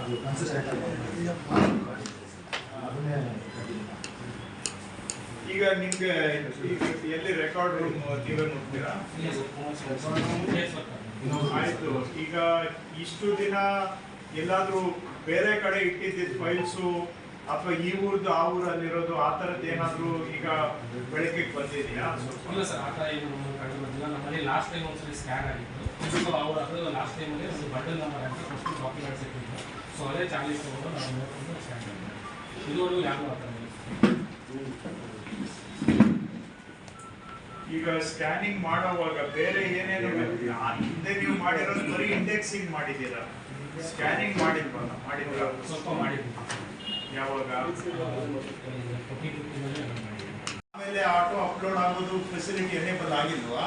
ಈಗ ನಿಮ್ಗೆ ಎಲ್ಲಿ ರೆಕಾರ್ಡ್ ರೂಮ್ ನೀವೇ ನೋಡ್ತೀರಾ? ಆಯ್ತು. ಈಗ ಇಷ್ಟು ದಿನ ಎಲ್ಲಾದ್ರೂ ಬೇರೆ ಕಡೆ ಇಟ್ಟಿದ್ದ ಫೈಲ್ಸು ಅಥವಾ ಈ ಊರ್ದು ಆ ಊರಲ್ಲಿರೋದು ಆ ಥರದ್ದು ಏನಾದರೂ ಈಗ ಬೆಳಗ್ಗೆ ಬಂದಿದೆಯಾ? ಇಲ್ಲ ಸರ್, ಆ ಥರ ಏನು ಕಂಡು ಬಂದಿಲ್ಲ. ನಮ್ಮಲ್ಲಿ ಲಾಸ್ಟ್ ಟೈಮ್ ಒಂದ್ಸರಿ ಸ್ಕ್ಯಾನ್ ಆಗಿತ್ತು. ಸೊ ಅವರು ಅದು ಲಾಸ್ಟ್ ಟೈಮಲ್ಲಿ ಒಂದು ಬಂಡಲ್ ನಂಬರ್ ಅಂತ ಫಸ್ಟ್ ಡಾಕ್ಯುಮೆಂಟ್ಸ್ ಇಟ್ಟಿದ್ದು. ಸೊ ಅದೇ ಚಾರ್ಜಸ್ ತೊಗೊಂಡು ನಾವು ನೋಡಿಕೊಂಡು ಸ್ಕ್ಯಾನ್ ಮಾಡಿದ್ವಿ. ಇದುವರೆಗೂ ಯಾರು ಆ ಥರ ಈಗ ಸ್ಕ್ಯಾನಿಂಗ್ ಮಾಡೋವಾಗ ಬೇರೆ ಏನೇನು ಹಿಂದೆ ನೀವು ಮಾಡಿರೋದು ಬರೀ ಇಂಡೆಕ್ಸಿಂಗ್ ಮಾಡಿದ್ದೀರಾ, ಸ್ಕ್ಯಾನಿಂಗ್ ಮಾಡಿಲ್ವಲ್ಲ? ಮಾಡಿದ್ರ? ಸ್ವಲ್ಪ ಮಾಡಿದ್ವಿ. ಯಾವಾಗ? ಆಮೇಲೆ ಆಟೋ ಅಪ್ಲೋಡ್ ಆಗೋದು ಫೆಸಿಲಿಟಿ ಎನೇಬಲ್ ಆಗಿಲ್ವಾ?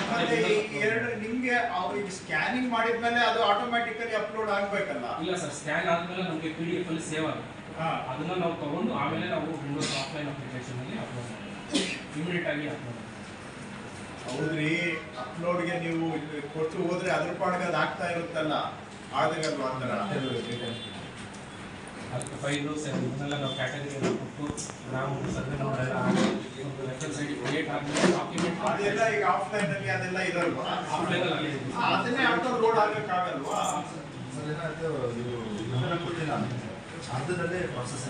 ಮತ್ತೆ ಎರಡು ನಿಮ್ಗೆ ಈಗ ಸ್ಕ್ಯಾನಿಂಗ್ ಮಾಡಿದ್ಮೇಲೆ ಅದು ಆಟೋಮ್ಯಾಟಿಕಲಿ ಅಪ್ಲೋಡ್ ಆಗ್ಬೇಕಲ್ಲ? ಇಲ್ಲ ಸರ್, ಸ್ಕ್ಯಾನ್ ಆದ್ಮೇಲೆ ನಮಗೆ PDF ಅಲ್ಲಿ ಸೇವ್ ಆಗುತ್ತೆ. ಅದನ್ನ ನಾವು ತಗೊಂಡು ಆಮೇಲೆ ನಾವು ವಿಂಡೋಸ್ ಆಫ್ಲೈನ್ ಅಪ್ಲಿಕೇಶನ್ ಅಲ್ಲಿ ಅಪ್ಲೋಡ್ ಮಾಡ್ತೀವಿ. ಇಮಿಡಿಯೇಟ್ ಆಗಿ ಅಪ್ಲೋಡ್ ಮಾಡ್ತೀವಿ. ಹೌದ್ರಿ, ಅಪ್ಲೋಡ್ಗೆ ನೀವು ಕೊಟ್ಟು ಹೋದ್ರೆ ಅದ್ರ ಪಾಡ್ಗೆ ಅದು ಆಗ್ತಾ ಇರುತ್ತಲ್ಲ, ಆಗಲ್ವಾ ಆ ಥರ? ಅದಕ್ಕೆ ಫೈಲು ಇದನ್ನೆಲ್ಲ ನಾವು ಕ್ಯಾಟಗರಿ ಎಲ್ಲ ಕೊಟ್ಟು ನಾವು ಸರ್ವೆ ನೋಡೆಲ್ಲ ಒಂದು ರೆಫರೆನ್ಸ್ ಐಡಿ ಕ್ರಿಯೇಟ್ ಆಗಿ ಡಾಕ್ಯುಮೆಂಟ್ ಅದೆಲ್ಲ ಈಗ ಆಫ್ಲೈನ್ ಅಲ್ಲಿ ಅದೆಲ್ಲ ಇರಲ್ವಾ? ಆಫ್ಲೈನ್ ಅಲ್ಲಿ ಅದನ್ನೇ ಆಟೋ ಲೋಡ್ ಆಗಕ್ಕಾಗಲ್ವಾ? ಅರ್ಧದಲ್ಲೇ ಪ್ರಾಸೆಸ್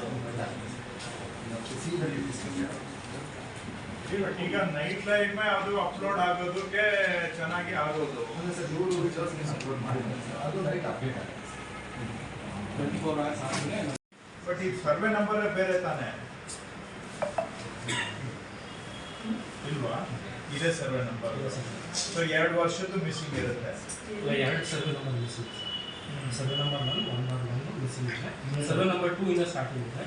ಈಗ ನೈಟ್ ಲೈಫ್ ಅದು ಅಪ್ಲೋಡ್ ಆಗೋದಕ್ಕೆ ಚೆನ್ನಾಗಿ ಆಗೋದು. ಅದು ನೈಟ್ ಅಪ್ಡೇಟ್ ಆಗುತ್ತೆ. 24 hours ಆದ್ಮೇಲೆ. ಬಟ್ ಈ ಸರ್ವೆ ನಂಬರ್ ಬೇರೆ ತಾನೆ ಇಲ್ವಾ? ಇದೇ ಸರ್ವೆ ನಂಬರ್. ಸೊ 2 ವರ್ಷದ್ದು ಮಿಸ್ಸಿಂಗ್ ಇರುತ್ತೆ. 2 survey number missing. Survey number 1 missing ಇದೆ. ಸರ್ವೆ ನಂಬರ್ 2 ಇಂದ ಸ್ಟಾರ್ಟ್ ಆಗುತ್ತೆ.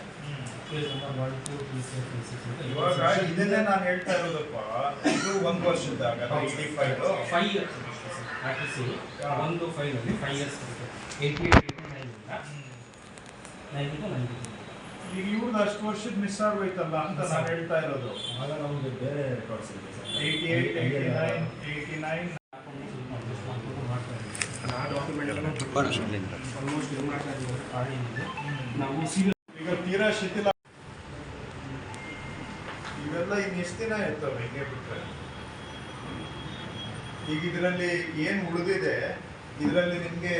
ಪೇಜ್ ನಂಬರ್ 1 2 3 4 5 6 ಅಂತ. ಇವಾಗ ಇದನ್ನೇ ನಾನು ಹೇಳ್ತಾ ಇರೋದಪ್ಪ, ಇದು 1 ವರ್ಷದಾಗ ಇಡೀ ಫೈಲು 5 ಇಯರ್ಸ್ ಆಕ್ಚುಲಿ ಒಂದು ಫೈಲ್ ಅಲ್ಲಿ 5 ಇಯರ್ಸ್ ಬರುತ್ತೆ. 88 89 ಇಂದ 90 to 90. ಈಗ ಇವ್ರದ್ದು ಅಷ್ಟು ವರ್ಷದ ಮಿಸ್ ಆಗೋಯ್ತಲ್ಲ ಅಂತ ನಾನು ಹೇಳ್ತಾ ಇರೋದು. ಆಗ ನಮಗೆ ಬೇರೆ ರೆಕಾರ್ಡ್ಸ್ ಇದೆ ಸರ್. 88 89 89 ಈಗ ತೀರಾ ಶಿಥಿಲ. ಇವೆಲ್ಲ ಇನ್ನು ಎಷ್ಟು ದಿನ ಇರ್ತವೆ ಹಿಂಗೆ ಬಿಟ್ಟರೆ? ಈಗ ಇದರಲ್ಲಿ ಏನು ಉಳಿದಿದೆ, ಇದರಲ್ಲಿ ನಿಮಗೆ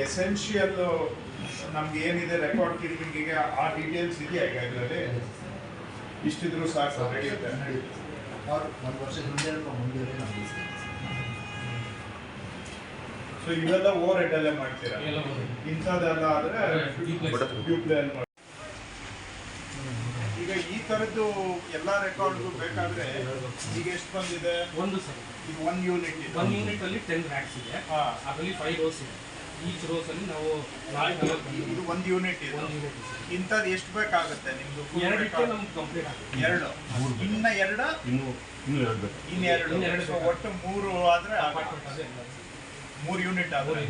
ಎಸೆನ್ಷಿಯಲ್ ನಮ್ಗೆ ಏನಿದೆ ರೆಕಾರ್ಡ್ ಕೀಪಿಂಗಿಗೆ ಆ ಡೀಟೇಲ್ಸ್ ಇದೆಯಾ ಈಗ ಇದರಲ್ಲಿ? ಇಷ್ಟಿದ್ರು ಸಾಕು, ನಡೆಯುತ್ತೆ. 1 ವರ್ಷ ಹಿಂದೆ ಮುಂದೆ ನಮಗೆ. ಸೊ ಇವೆಲ್ಲ ಓವರ್ ಹೆಡ್ ಅಲ್ಲೇ ಮಾಡ್ತೀರಾ? ಇಂಥದ್ದೆಲ್ಲ ಆದ್ರೆ ಡ್ಯೂಪ್ಲೇ ಅಲ್ಲಿ ಮಾಡಿ. ಈಗ ಈ ತರದ್ದು ಎಲ್ಲ ರೆಕಾರ್ಡ್ಗೂ ಬೇಕಾದ್ರೆ ಈಗ ಎಷ್ಟು ಬಂದಿದೆ? ಒಂದು ಸರ್, ಇದು 1 ಯೂನಿಟ್ ಇದೆ. 1 ಯೂನಿಟ್ ಅಲ್ಲಿ 10 ರ್ಯಾಕ್ಸ್ ಇದೆ. ಅದರಲ್ಲಿ 5 ರೋಸ್ ಇದೆ. ಈಚ್ ರೋಸ್ ಅಲ್ಲಿ ನಾವು ಇದು 1 ಯೂನಿಟ್ ಇದೆ. ಇಂಥದ್ದು ಎಷ್ಟು ಬೇಕಾಗುತ್ತೆ ನಿಮ್ದು? 2 ಇಟ್ಟರೆ ನಮ್ಗೆ ಕಂಪ್ಲೀಟ್ ಆಗುತ್ತೆ. 2 ಇನ್ನು 2 ಇನ್ನೂ 2 ಬೇಕು. ಇನ್ನು 2 ಒಟ್ಟು 3 ಆದ್ರೆ 3 ಯೂನಿಟ್ ಆದ್ರೆ